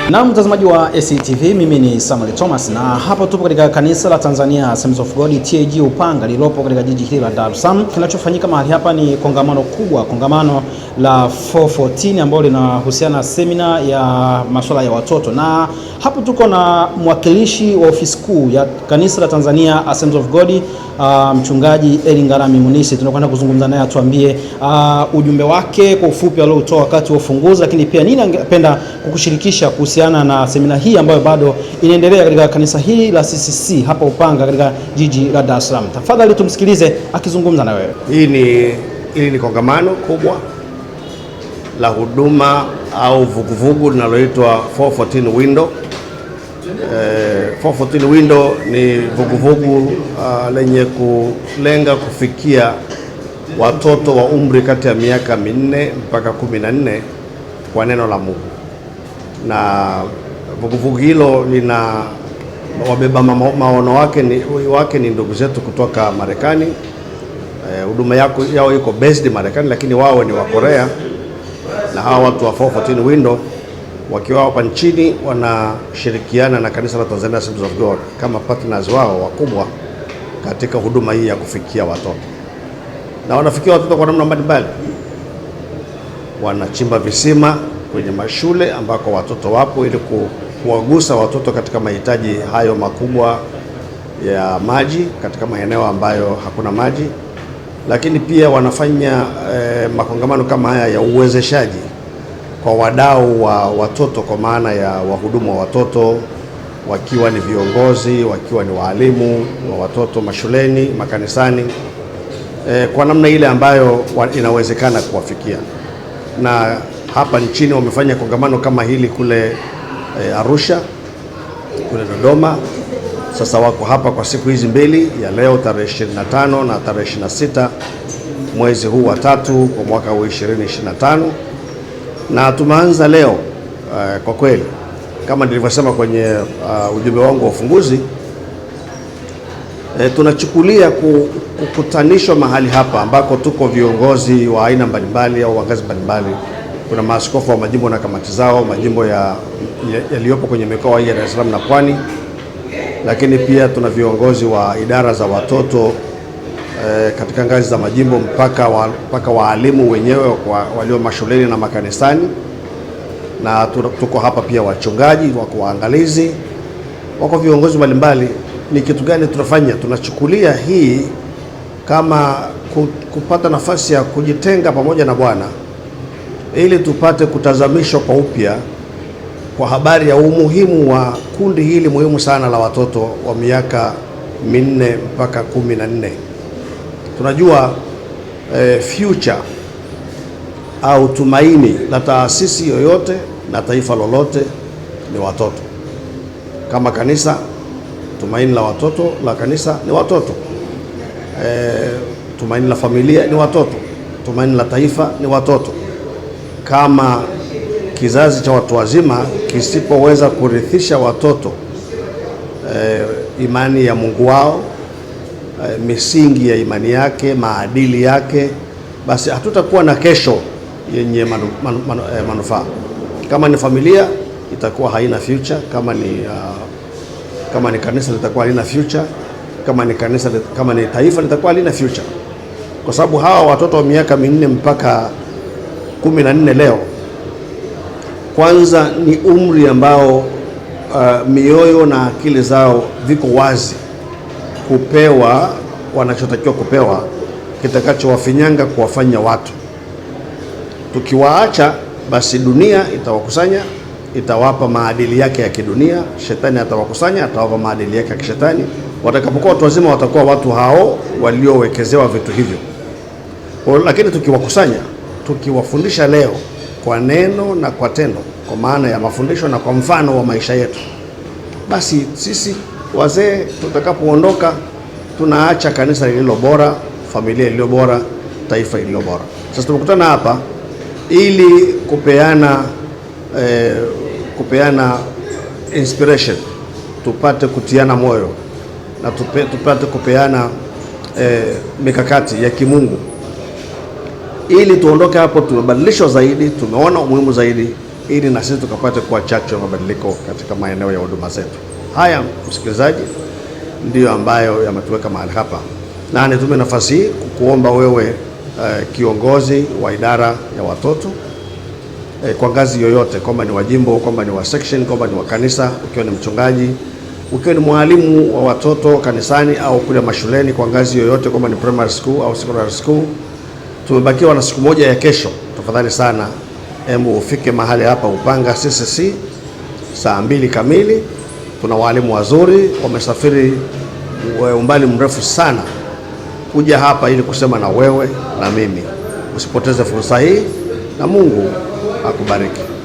Na mtazamaji wa SCTV, mimi ni Samuel Thomas na hapa tupo katika kanisa la Tanzania Assemblies of God TAG Upanga lililopo katika jiji hili la Dar es Salaam. Kinachofanyika mahali hapa ni kongamano kubwa, kongamano la 414 ambalo linahusiana na semina ya masuala ya watoto. Na hapo tuko na mwakilishi wa ofisi kuu ya kanisa la Tanzania Assemblies of God, mchungaji Eli Ngarami Munisi. Tunakwenda kuzungumza naye atuambie ujumbe wake kwa ufupi aliotoa wakati wa ufunguzi, lakini pia nini angependa kukushirikisha kuhusiana na semina hii ambayo bado inaendelea katika kanisa hili la CCC hapa Upanga katika jiji la Dar es Salaam. Tafadhali tumsikilize akizungumza na wewe. Hili ni kongamano kubwa la huduma au vuguvugu linaloitwa 414 Window. 414 Window ni vuguvugu lenye kulenga kufikia watoto wa umri kati ya miaka 4 mpaka 14 kwa neno la Mungu. Na vuguvugu hilo lina wabeba maono wake ni ndugu zetu kutoka Marekani. Huduma yao iko based Marekani, lakini wao ni wa Korea. Na hawa watu wa 414 Window wakiwa hapa nchini wanashirikiana na kanisa la Tanzania Assemblies of God kama partners wao wakubwa katika huduma hii ya kufikia watoto. Na wanafikia watoto kwa namna mbalimbali. Wanachimba visima kwenye mashule ambako watoto wapo ili kuwagusa watoto katika mahitaji hayo makubwa ya maji katika maeneo ambayo hakuna maji. Lakini pia wanafanya makongamano kama haya ya uwezeshaji kwa wadau wa watoto, kwa maana ya wahudumu wa watoto, wakiwa ni viongozi, wakiwa ni walimu wa watoto mashuleni, makanisani, kwa namna ile ambayo inawezekana kuwafikia. Na hapa nchini wamefanya kongamano kama hili kule Arusha, kule Dodoma. Sasa wako hapa kwa siku hizi mbili, ya leo tarehe 25 na tarehe 26 mwezi huu wa 3 kwa mwaka huu 2025. Na tumeanza leo kwa kweli kama nilivyosema kwenye ujumbe wangu wa ufunguzi, tunachukulia kukutanishwa mahali hapa ambako tuko viongozi wa aina mbalimbali au ngazi mbalimbali. Kuna maaskofu wa majimbo na kamati zao, majimbo yaliyopo kwenye mikoa hii ya Dar es Salaam na Pwani. Lakini pia tuna viongozi wa idara za watoto katika ngazi za majimbo mpaka waalimu wenyewe walio mashuleni na makanisani. Na tuko hapa pia wachungaji, wako waangalizi, wako viongozi mbalimbali. Ni kitu gani tunafanya? Tunachukulia hii kama kupata nafasi ya kujitenga pamoja na Bwana ili tupate kutazamishwa kwa upya kwa habari ya umuhimu wa kundi hili muhimu sana la watoto wa miaka 4 mpaka 14. Tunajua future au tumaini la taasisi yoyote na taifa lolote ni watoto. Kama kanisa, tumaini la watoto la kanisa ni watoto. Tumaini la familia ni watoto. Tumaini la taifa ni watoto. Kama kizazi cha watu wazima kisipoweza kurithisha watoto imani ya Mungu wao, misingi ya imani yake, maadili yake, basi hatutakuwa na kesho yenye manufaa. Kama ni familia itakuwa haina future, kama ni kanisa litakuwa halina future, kama ni taifa litakuwa halina future. Kwa sababu hawa watoto wa miaka 4 mpaka 14 leo, kwanza ni umri ambao mioyo na akili zao viko wazi kupewa wanachotakiwa kupewa, kitakachowafinyanga kuwafanya watu. Tukiwaacha basi dunia itawakusanya, itawapa maadili yake ya kidunia. Shetani atawakusanya, atawapa maadili yake ya kishetani. Watakapokuwa watu wazima watakuwa watu hao waliowekezewa vitu hivyo. Lakini tukiwakusanya, tukiwafundisha leo kwa neno na kwa tendo, kwa maana ya mafundisho na kwa mfano wa maisha yetu, basi sisi wazee tutakapoondoka tunaacha kanisa lililo bora, familia iliyo bora, taifa lililo bora. Sasa tumekutana hapa ili kupeana inspiration, tupate kutiana moyo na tupate kupeana mikakati ya kimungu ili tuondoke hapo tumebadilishwa zaidi, tumeona umuhimu zaidi ili na sisi tukapate kuwa chachu ya mabadiliko katika maeneo ya huduma zetu. Haya, msikilizaji, ndiyo ambayo yametuweka mahali hapa, na nitumie nafasi hii kukuomba wewe kiongozi wa idara ya watoto kwa ngazi yoyote, kwamba ni wa jimbo, kwamba ni wa section, kwamba ni wa kanisa, ukiwa ni mchungaji, ukiwa ni mwalimu wa watoto kanisani au kule mashuleni kwa ngazi yoyote, kwamba ni primary school au secondary school, tumebakiwa na siku moja ya kesho. Tafadhali sana, hebu ufike mahali hapa Upanga CCC saa 2 kamili. Tuna walimu wazuri wamesafiri umbali mrefu sana kuja hapa ili kusema na wewe na mimi. Usipoteze fursa hii, na Mungu akubariki.